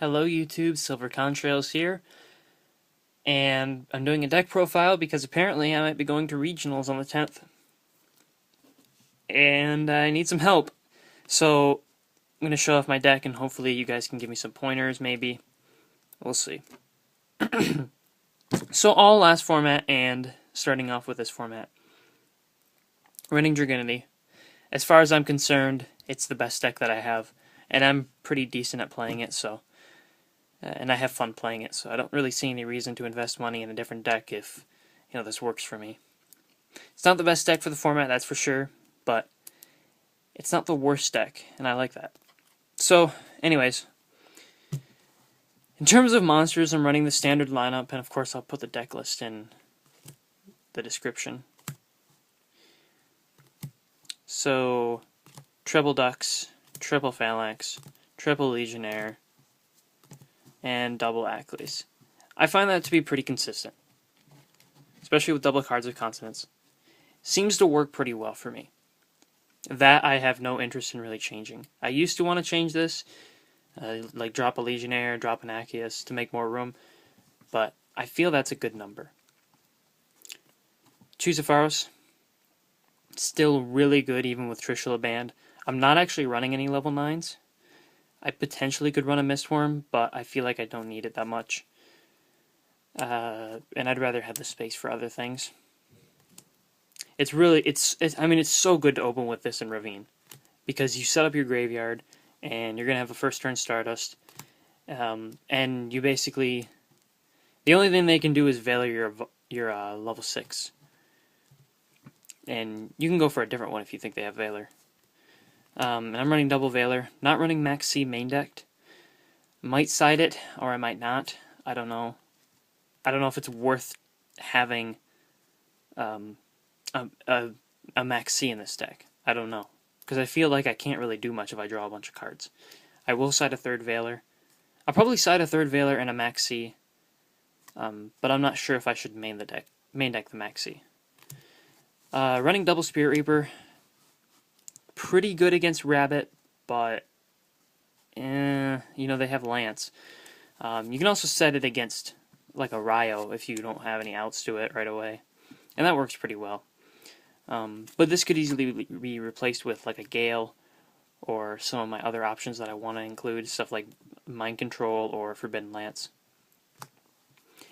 Hello YouTube, Silver Contrails here, and I'm doing a deck profile because apparently I might be going to regionals on the 10th, and I need some help. So I'm going to show off my deck and hopefully you guys can give me some pointers, maybe. We'll see. So all last format and starting off with this format. Running Dragunity. As far as I'm concerned, it's the best deck that I have, and I'm pretty decent at playing it, so... and I have fun playing it, so I don't really see any reason to invest money in a different deck if, this works for me. It's not the best deck for the format, that's for sure, but it's not the worst deck, and I like that. So, anyways, in terms of monsters, I'm running the standard lineup, and of course I'll put the deck list in the description. So, triple Ducks, triple Phalanx, triple Legionnaire, and double Aklys. I find that to be pretty consistent, especially with double Cards of Consonance. Seems to work pretty well for me. That I have no interest in really changing. I used to want to change this, like drop a Legionnaire, drop an Aklys to make more room, but I feel that's a good number. Choose a Pharos. Still really good even with Trishula banned. I'm not actually running any level 9s. I potentially could run a Mistworm, but I feel like I don't need it that much. And I'd rather have the space for other things. It's so good to open with this in Ravine. Because you set up your graveyard, and you're going to have a first turn Stardust. And you basically... the only thing they can do is Valor your level 6. And you can go for a different one if you think they have Valor. And I'm running double Valor, not running Max C main decked. Might side it, or I might not. I don't know. I don't know if it's worth having a Max C in this deck. I don't know. Because I feel like I can't really do much if I draw a bunch of cards. I will side a third Valor. I'll probably side a third Valor and a Max C. But I'm not sure if I should main deck the Max C. Running double Spirit Reaper. Pretty good against Rabbit, but they have Lance. You can also set it against like a Ryo if you don't have any outs to it right away, and that works pretty well. But this could easily be replaced with like a Gale or some of my other options that I want to include, stuff like Mind Control or Forbidden Lance.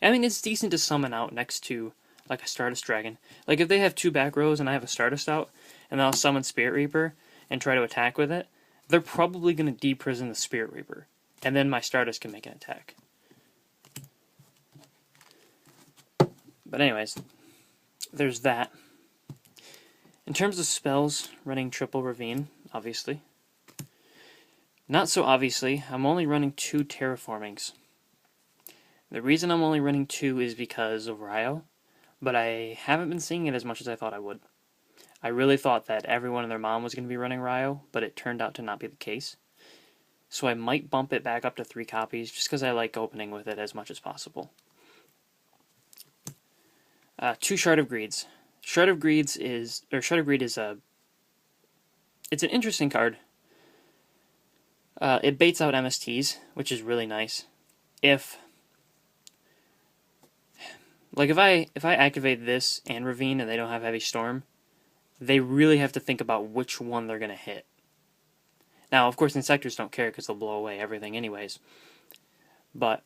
I mean, it's decent to summon out next to like a Stardust Dragon. Like if they have 2 back rows and I have a Stardust out, and then I'll summon Spirit Reaper and try to attack with it, they're probably going to deprison the Spirit Reaper, and then my Stardust can make an attack. But anyways, there's that. In terms of spells, running triple Ravine, obviously. Not so obviously, I'm only running 2 Terraformings. The reason I'm only running 2 is because of Ryo, but I haven't been seeing it as much as I thought I would. I really thought that everyone and their mom was going to be running Ryo, but it turned out to not be the case. So I might bump it back up to 3 copies, just because I like opening with it as much as possible. 2 Shard of Greeds. Shard of Greed is it's an interesting card. It baits out MSTs, which is really nice. If I activate this and Ravine and they don't have Heavy Storm, they really have to think about which one they're going to hit. Now, of course, Insectors don't care because they'll blow away everything anyways. But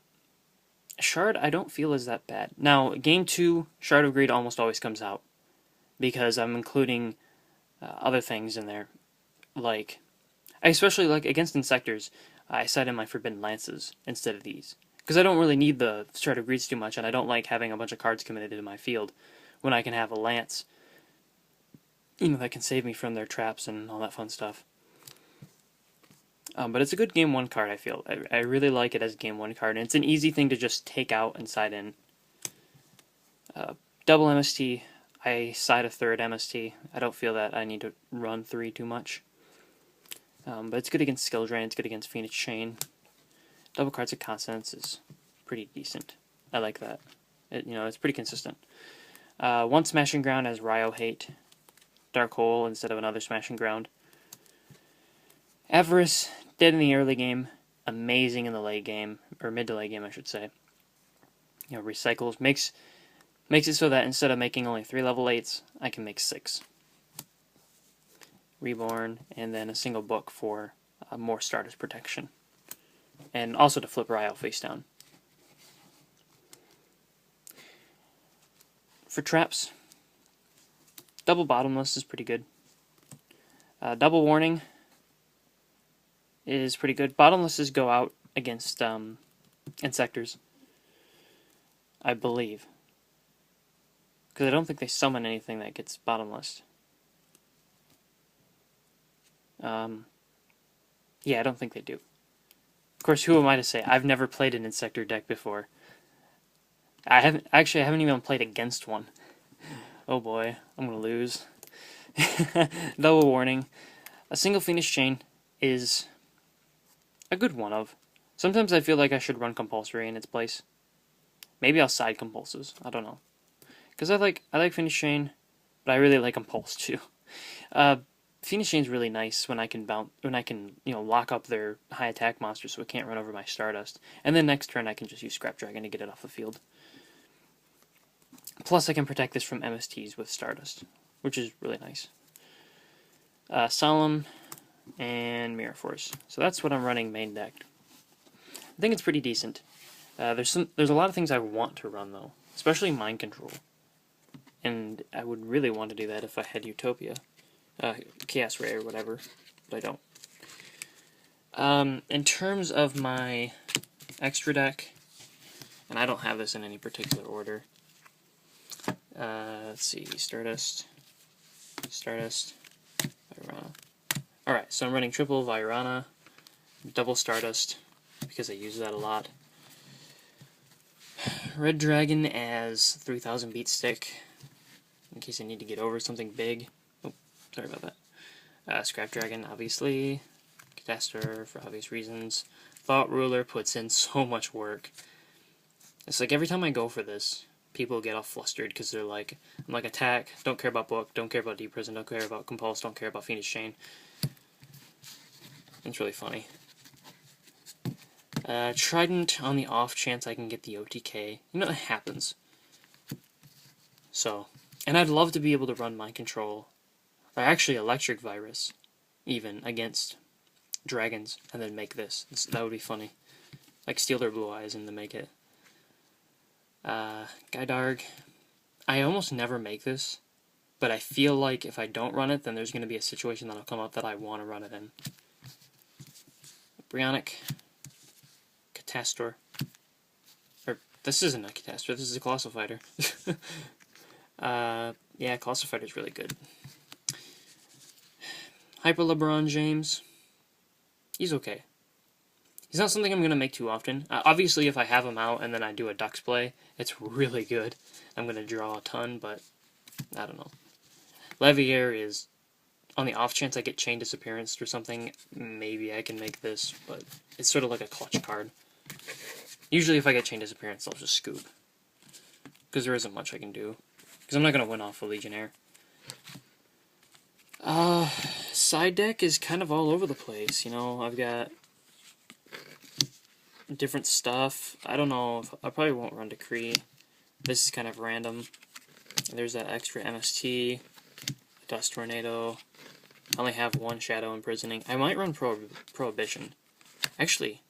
Shard, I don't feel is that bad. Now, game 2, Shard of Greed almost always comes out because I'm including other things in there. Especially against Insectors, I set in my Forbidden Lances instead of these. Because I don't really need the Shard of Greeds too much, and I don't like having a bunch of cards committed to my field when I can have a Lance, that can save me from their traps and all that fun stuff. But it's a good game 1 card, I feel. I really like it as a game 1 card, and it's an easy thing to just take out and side in. Double MST, I side a third MST. I don't feel that I need to run 3 too much. But it's good against Skill Drain, it's good against Fiendish Chain. Double Cards of Consonance is pretty decent. I like that. It's pretty consistent. 1 Smashing Ground as Ryo Hate. Dark Hole instead of another Smashing Ground. Avarice, dead in the early game. amazing in the late game, or mid to late game, I should say. You know, recycles, makes it so that instead of making only 3 level 8s, I can make 6. Reborn, and then a single book for more Stardust protection. And also to flip Ryle face down. For traps, double Bottomless is pretty good. Double Warning is pretty good. Bottomlesses go out against Insectors, I believe. Because I don't think they summon anything that gets Bottomless. Yeah, I don't think they do. Of course, who am I to say? I've never played an Insector deck before. I haven't even played against one. Oh boy, I'm gonna lose. Double Warning. A single Fiendish Chain is a good one of. Sometimes I feel like I should run Compulsory in its place. Maybe I'll side Compulses. I don't know. Because I like Fiendish Chain, but I really like Compulse too. Fiendish Chain's really nice when I can lock up their high attack monster so it can't run over my Stardust. And then next turn I can just use Scrap Dragon to get it off the field. Plus I can protect this from MSTs with Stardust, which is really nice. Solemn and Mirror Force. So that's what I'm running main deck. I think it's pretty decent. There's a lot of things I want to run though, especially Mind Control. And I would really want to do that if I had Utopia. Chaos Ray or whatever, but I don't. In terms of my extra deck, and I don't have this in any particular order. Let's see, Stardust, Virana. Alright, so I'm running triple Virana, double Stardust, because I use that a lot. Red Dragon as 3000 beat stick, in case I need to get over something big. Sorry about that. Scrap Dragon, obviously. Catastrophe, for obvious reasons. Thought Ruler puts in so much work. It's like every time I go for this, people get all flustered because they're like, I'm like, attack, don't care about book, don't care about deep prison, don't care about compulse, don't care about Fiendish Chain. It's really funny. Trident on the off chance I can get the OTK. You know, it happens. So, and I'd love to be able to run Mind Control. Or actually Electric Virus, even, against dragons, and then make this. That would be funny. Like, steal their blue eyes and then make it. Gaidarg. I almost never make this, but I feel like if I don't run it, then there's going to be a situation that'll come up that I want to run it in. Brionic. Catastor. Or, this isn't a Catastor, this is a Colossal Fighter. Yeah, Colossal Fighter's really good. Hyper LeBron James. He's okay. He's not something I'm going to make too often. Obviously, if I have him out and then I do a Ducks play, it's really good. I'm going to draw a ton, but I don't know. Levier is, on the off chance I get Chain Disappearance or something, maybe I can make this, but it's sort of like a clutch card. Usually if I get Chain Disappearance, I'll just scoop. Because there isn't much I can do. Because I'm not going to win off a Legionnaire. Side deck is kind of all over the place, you know, I've got different stuff. I don't know, I probably won't run Decree. This is kind of random. There's that extra MST, Dust Tornado. I only have one Shadow Imprisoning. I might run Prohibition. Actually,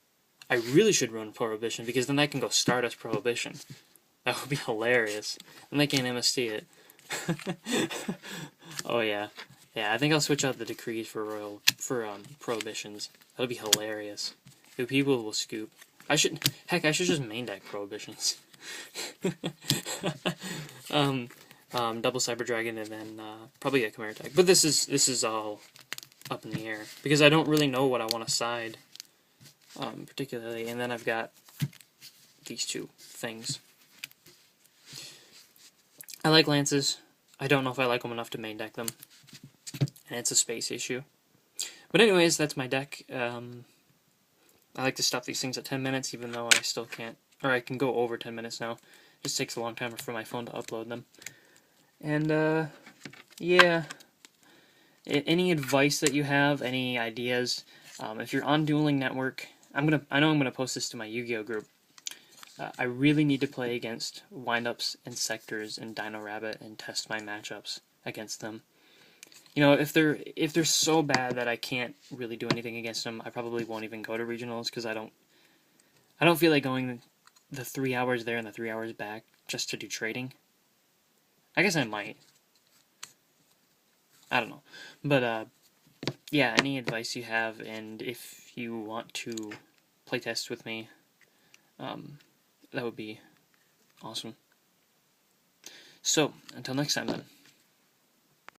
I really should run Prohibition, because then I can go Stardust Prohibition. That would be hilarious. And they can't MST it. Oh yeah. Yeah, I think I'll switch out the Decrees for Prohibitions. That'll be hilarious. The people will scoop. I should just main deck Prohibitions. Double Cyber Dragon and then probably a Chimera Tag. But this is all up in the air because I don't really know what I want to side, particularly. And then I've got these two things. I like Lances. I don't know if I like them enough to main deck them. And it's a space issue. But anyways, that's my deck. I like to stop these things at 10 minutes, even though I still can't, or I can go over 10 minutes now. It just takes a long time for my phone to upload them. And, yeah. Any advice that you have, any ideas, if you're on Dueling Network, I know I'm gonna post this to my Yu-Gi-Oh group. I really need to play against windups and sectors and Dino Rabbit and test my matchups against them. You know, if they're so bad that I can't really do anything against them, I probably won't even go to regionals because I don't feel like going the 3 hours there and the 3 hours back just to do trading. I guess I might. I don't know. But yeah, any advice you have, and if you want to playtest with me, that would be awesome. So, until next time then.